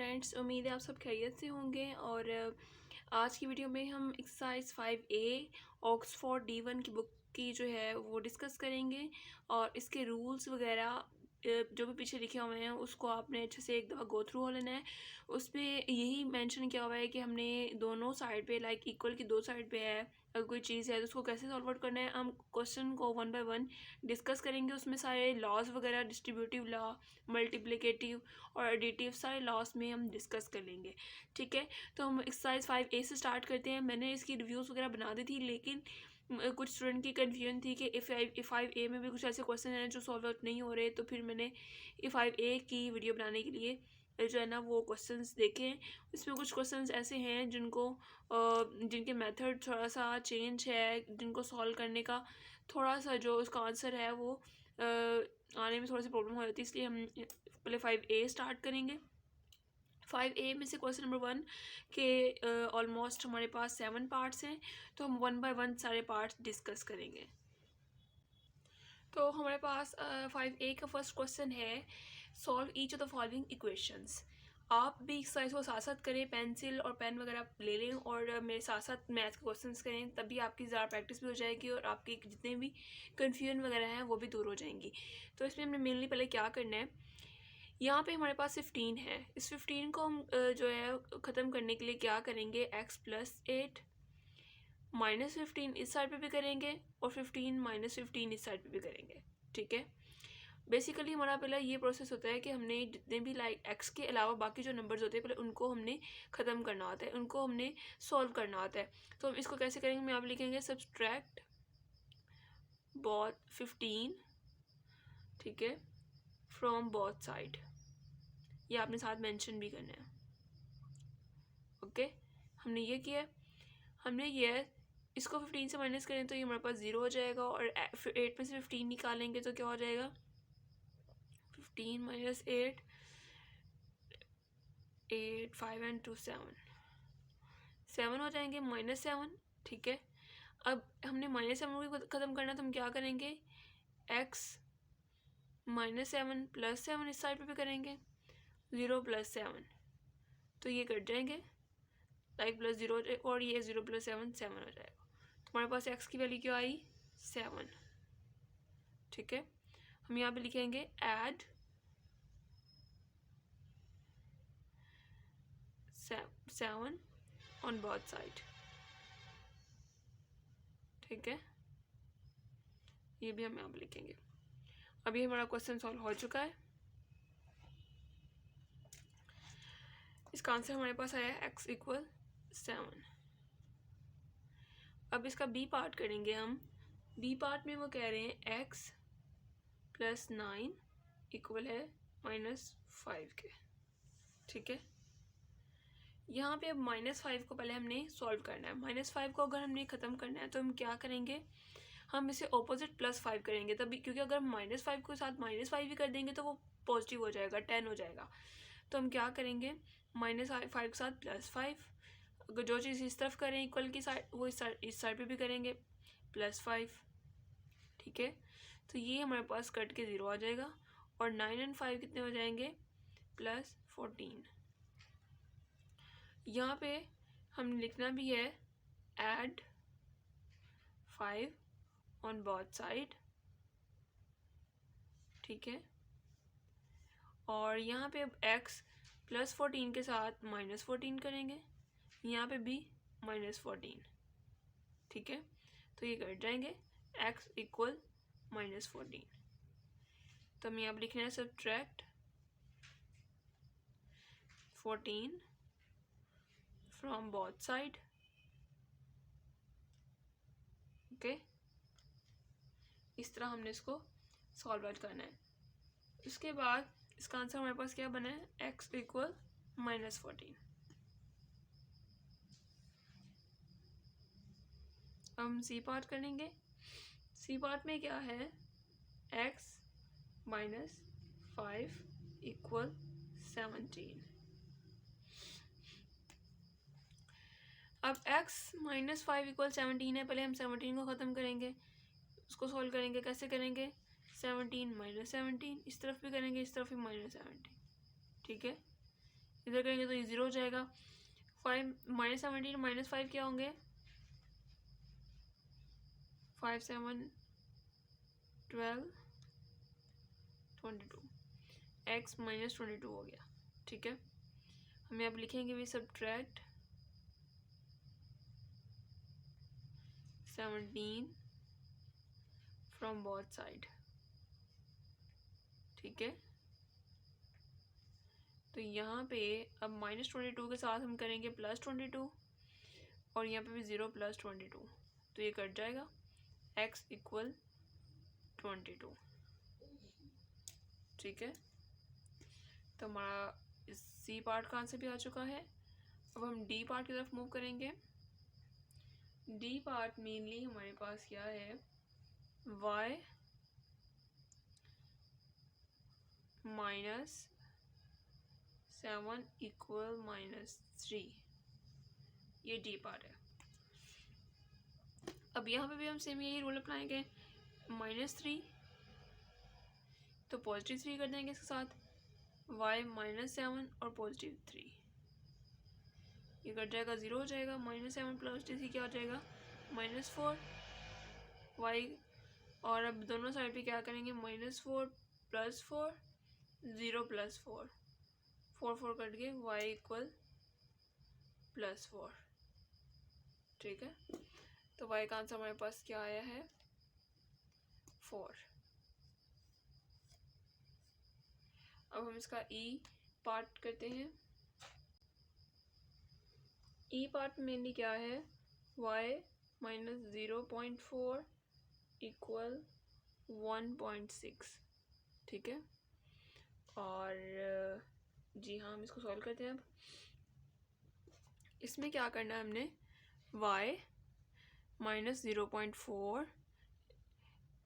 Friends, उम्मीद है आप सब खैरियत से होंगे। और आज की वीडियो में हम एक्सरसाइज 5A ऑक्सफोर्ड D1 की बुक की जो है वो डिस्कस करेंगे। और इसके रूल्स वगैरह जो भी पीछे लिखे हुए हैं उसको आपने अच्छे से एक दफ़ा गो थ्रू हो लेना है। उस पर यही मेंशन किया हुआ है कि हमने दोनों साइड पे लाइक इक्वल की दो साइड पे है अगर कोई चीज़ है तो उसको कैसे सॉल्व आउट करना है। हम क्वेश्चन को वन बाय वन डिस्कस करेंगे। उसमें सारे लॉज वगैरह, डिस्ट्रीब्यूटिव लॉ, मल्टीप्लिकेटिव और एडिटिव, सारे लॉस में हम डिस्कस कर लेंगे। ठीक है, तो हम एक्सरसाइज 5A से स्टार्ट करते हैं। मैंने इसकी रिव्यूज़ वगैरह बना दी थी, लेकिन कुछ स्टूडेंट की कन्फ्यूजन थी कि if 5A में भी कुछ ऐसे क्वेश्चन हैं जो सॉल्व आउट नहीं हो रहे, तो फिर मैंने E5A की वीडियो बनाने के लिए जो है ना वो क्वेश्चंस देखे हैं। इसमें कुछ क्वेश्चंस ऐसे हैं जिनके मेथड थोड़ा सा चेंज है, जिनको सॉल्व करने का थोड़ा सा जो उसका आंसर है वो आने में थोड़ी सी प्रॉब्लम हो जाती है, इसलिए हम पहले 5A स्टार्ट करेंगे। 5A में से क्वेश्चन नंबर 1 के ऑलमोस्ट हमारे पास 7 पार्ट्स हैं, तो हम वन बाय वन सारे पार्ट्स डिस्कस करेंगे। तो हमारे पास 5A का फर्स्ट क्वेश्चन है, solve each of the following equations. आप भी एक्सरसाइज को साथ साथ करें, पेंसिल और पेन वगैरह ले लें और मेरे साथ साथ मैथ के क्वेश्चंस करें, तभी आपकी ज़्यादा प्रैक्टिस भी हो जाएगी और आपकी जितने भी कन्फ्यूजन वगैरह हैं वो भी दूर हो जाएंगी। तो इसमें हमने मेनली पहले क्या करना है, यहाँ पे हमारे पास 15 है। इस 15 को हम जो है ख़त्म करने के लिए क्या करेंगे, x+8 -15 इस साइड पे भी करेंगे और 15 -15 इस साइड पे भी करेंगे। ठीक है, बेसिकली हमारा पहला ये प्रोसेस होता है कि हमने जितने भी लाइक x के अलावा बाकी जो नंबर्स होते हैं पहले उनको हमने ख़त्म करना होता है, उनको हमने सॉल्व करना होता है। तो हम इसको कैसे करेंगे, मैं आप लिखेंगे सब्सट्रैक्ट बोथ 15, ठीक है, फ्रॉम बोथ साइड। ये आपने साथ मेंशन भी करना है। ओके, हमने ये किया, हमने ये इसको 15 से माइनस करें तो ये हमारे पास 0 हो जाएगा और 8 में से 15 निकालेंगे तो क्या हो जाएगा, 15 - 8, 8, 5 and 2 7 हो जाएंगे, -7। ठीक है, अब हमने -7 को ख़त्म करना, तो हम क्या करेंगे, x -7 + 7 इस साइड पे भी करेंगे, 0 + 7, तो ये कट जाएंगे लाइक +0 और ये 0 + 7 7 हो जाएगा। तो हमारे पास x की वैल्यू क्या आई, 7। ठीक है, हम यहाँ पे लिखेंगे ऐड 7 ऑन बोथ साइड। ठीक है, ये भी हम यहाँ पे लिखेंगे। अभी हमारा क्वेश्चन सॉल्व हो चुका है। इसका आंसर हमारे पास आया x = 7। अब इसका बी पार्ट करेंगे हम। बी पार्ट में वो कह रहे हैं x + 9 इक्वल है -5 के। ठीक है, यहाँ पे अब -5 को पहले हमने सॉल्व करना है। -5 को अगर हमने ख़त्म करना है तो हम क्या करेंगे, हम इसे ऑपोजिट +5 करेंगे तभी, क्योंकि अगर हम -5 के साथ -5 भी कर देंगे तो वो पॉजिटिव हो जाएगा, 10 हो जाएगा। तो हम क्या करेंगे, -5 के साथ +5, अगर जो चीज़ इस तरफ करें इक्वल की साइड वो इस साइड पे भी करेंगे +5। ठीक है, तो ये हमारे पास कट के 0 आ जाएगा और 9 और 5 कितने हो जाएंगे, +14। यहाँ पे हम लिखना भी है ऐड 5 ऑन बोथ साइड। ठीक है, और यहाँ पे अब x +14 के साथ -14 करेंगे, यहाँ पे भी -14। ठीक है, तो ये कट जाएंगे, x = -14। तो हम यहाँ पे लिखना है subtract 14 from both side. Okay, इस तरह हमने इसको सॉल्व आउट करना है। इसके बाद इसका आंसर हमारे पास क्या बना है, x = -14। हम सी पार्ट करेंगे। सी पार्ट में क्या है, x - 5 = 17। अब x - 5 = 17 है, पहले हम 17 को ख़त्म करेंगे, उसको सॉल्व करेंगे। कैसे करेंगे, 17 - 17 इस तरफ भी करेंगे, इस तरफ भी -17। ठीक है, इधर करेंगे तो ये 0 हो जाएगा। 5 माइनस 17 माइनस 5 क्या होंगे, 5 7 12 22, x माइनस 22 हो गया। ठीक है, हम यहाँ पर लिखेंगे भी सब्ट्रैक्ट 17 फ्रॉम बोथ साइड। ठीक है, तो यहाँ पे अब माइनस 22 के साथ हम करेंगे प्लस 22 और यहाँ पे भी 0 प्लस 22, तो ये कट जाएगा, x इक्वल 22। ठीक है, तो हमारा इस सी पार्ट का आंसर भी आ चुका है। अब हम डी पार्ट की तरफ मूव करेंगे। डी पार्ट मेनली हमारे पास क्या है, y माइनस 7 इक्वल माइनस 3, ये डी पार्ट है। अब यहाँ पे भी हम सेम यही रूल अपनाएंगे, -3 तो +3 कर देंगे इसके साथ, y -7 और +3, ये कट जाएगा, 0 हो जाएगा। -7 + -3 क्या हो जाएगा, -4 y, और अब दोनों साइड पे क्या करेंगे, -4 + 4 0 + 4 4 4 कट गए, y इक्वल +4। ठीक है, तो y का आंसर हमारे पास क्या आया है, 4। अब हम इसका ई पार्ट करते हैं। ई पार्ट मेनली क्या है, y माइनस 0.4 इक्वल 1.6। ठीक है, और जी हाँ, हम इसको सॉल्व करते हैं। अब इसमें क्या करना है हमने, y माइनस 0.4,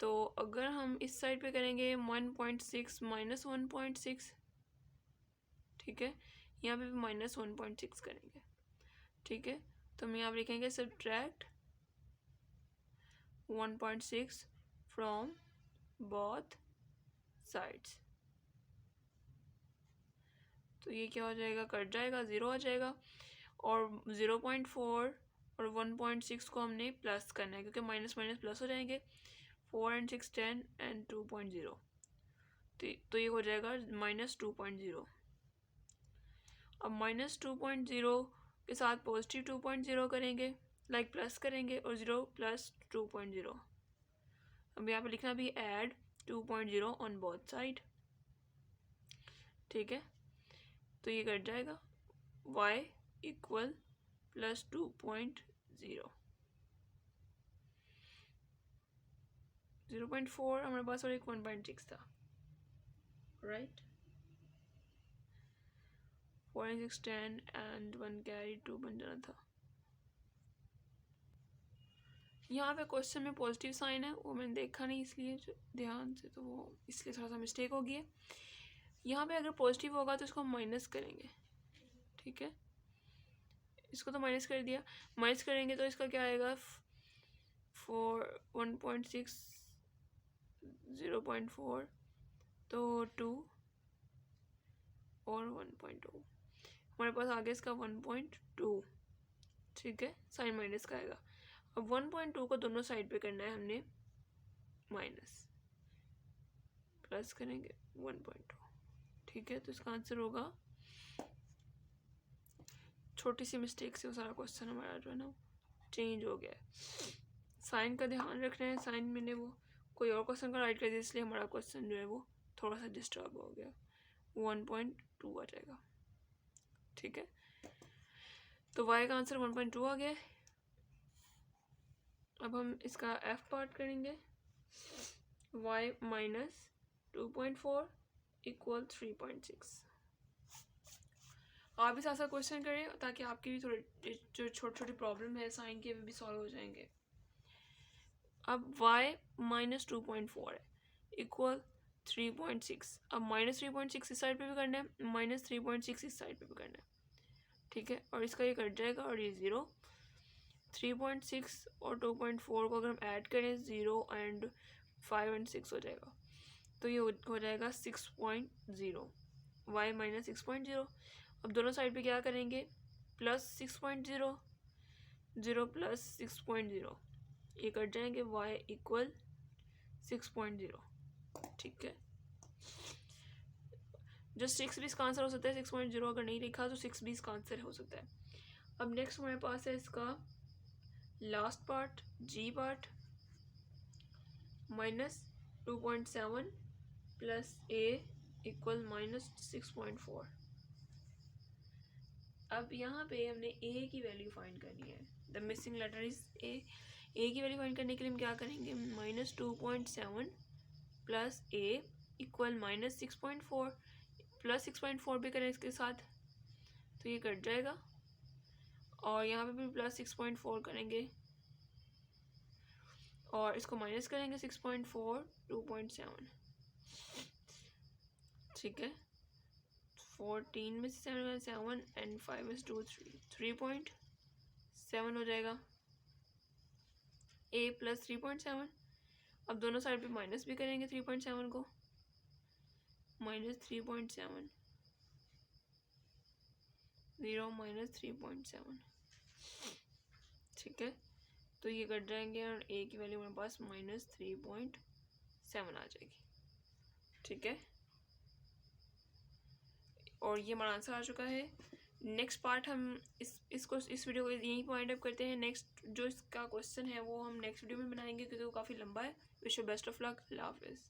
तो अगर हम इस साइड पे करेंगे 1.6 माइनस 1.6, ठीक है, यहाँ पे भी माइनस 1.6 करेंगे। ठीक है, तो हम यहाँ पे लिखेंगे सब्ट्रैक्ट 1.6 फ्रॉम बोथ साइड्स, तो ये क्या हो जाएगा, कट जाएगा, 0 आ जाएगा। और 0.4 और 1.6 को हमने प्लस करना है, क्योंकि माइनस माइनस प्लस हो जाएंगे, 4 and 6 10 and 2.0, तो ये हो जाएगा -2.0। अब -2.0 के साथ पॉजिटिव 2.0 करेंगे, लाइक प्लस करेंगे, और 0 + 2.0। अब यहाँ पे लिखना भी ऐड 2.0 ऑन बोथ साइड। ठीक है, तो ये कट जाएगा, y इक्वल +2.0, 0.4 हमारे पास और एक 1.6 था, राइट। 4 and 6 10 and 1 कैरी 2 बन जाना था। यहाँ पे क्वेश्चन में पॉजिटिव साइन है, वो मैंने देखा नहीं इसलिए ध्यान से, तो वो इसलिए थोड़ा सा मिस्टेक हो गई है। यहाँ पे अगर पॉजिटिव होगा तो इसको हम माइनस करेंगे। ठीक है, इसको तो माइनस कर दिया, माइनस करेंगे तो इसका क्या आएगा, 1.6 0.4 तो 2 और 1.2, हमारे पास आगे इसका 1.2। ठीक है, साइन माइनस का आएगा। अब 1.2 को दोनों साइड पे करना है हमने माइनस, प्लस करेंगे 1.2। ठीक है, तो इसका आंसर होगा, छोटी सी मिस्टेक से वो सारा क्वेश्चन हमारा जो है ना चेंज हो गया है। साइन का ध्यान रखना है, साइन मैंने वो कोई और क्वेश्चन का राइट कर दिया, इसलिए हमारा क्वेश्चन जो है वो थोड़ा सा डिस्टर्ब हो गया, 1.2 आ जाएगा। ठीक है, तो y का आंसर 1.2 आ गया। अब हम इसका f पार्ट करेंगे, y माइनस 2.4 इक्वल 3.6। आप भी साथ साथ क्वेश्चन करें ताकि आपकी भी थोड़ी जो छोटी छोटी प्रॉब्लम है साइन के भी सॉल्व हो जाएंगे। अब y माइनस 2.4 है इक्वल 3.6। अब -3.6 इस साइड पे भी करना है, -3.6 इस साइड पे भी करना है। ठीक है, और इसका ये कट जाएगा और ये 0। 3.6 और 2.4 को अगर हम ऐड करें 0 and 5 and 6 हो जाएगा, तो ये हो जाएगा 6.0, y माइनस 6.0। अब दोनों साइड पे क्या करेंगे, प्लस 6.0, 0 प्लस 6.0, ये कट जाएंगे, y इक्वल 6.0। ठीक है, जो 6 भी इसका आंसर हो सकता है, 6.0 अगर नहीं लिखा तो 6 भी इसका आंसर हो सकता है। अब नेक्स्ट हमारे पास है इसका last part, G part, -2.7 plus a equal -6.4। अब यहाँ पे हमने a की वैल्यू फाइंड करनी है, the missing letter is a। a की वैल्यू फाइंड करने के लिए हम क्या करेंगे, -2.7 प्लस a इक्वल -6.4, प्लस 6.4 भी करें इसके साथ तो ये कट जाएगा, और यहाँ पे भी प्लस 6.4 करेंगे और इसको माइनस करेंगे 6.4, 2.7। ठीक है, 14 में से 7 एंड 5 में से 2 3.7 हो जाएगा, a प्लस 3.7। अब दोनों साइड पे माइनस भी करेंगे 3.7 को, -3.7, 0 -3.7। ठीक है, तो ये कट जाएंगे और a की वैल्यू हमारे पास -3.7 आ जाएगी। ठीक है, और ये हमारा आंसर आ चुका है। नेक्स्ट पार्ट हम इस वीडियो को यहीं पॉइंट अप करते हैं। नेक्स्ट जो इसका क्वेश्चन है वो हम नेक्स्ट वीडियो में बनाएंगे क्योंकि वो काफ़ी लंबा है। Wish you best of luck, अल्लाह हाफिज़।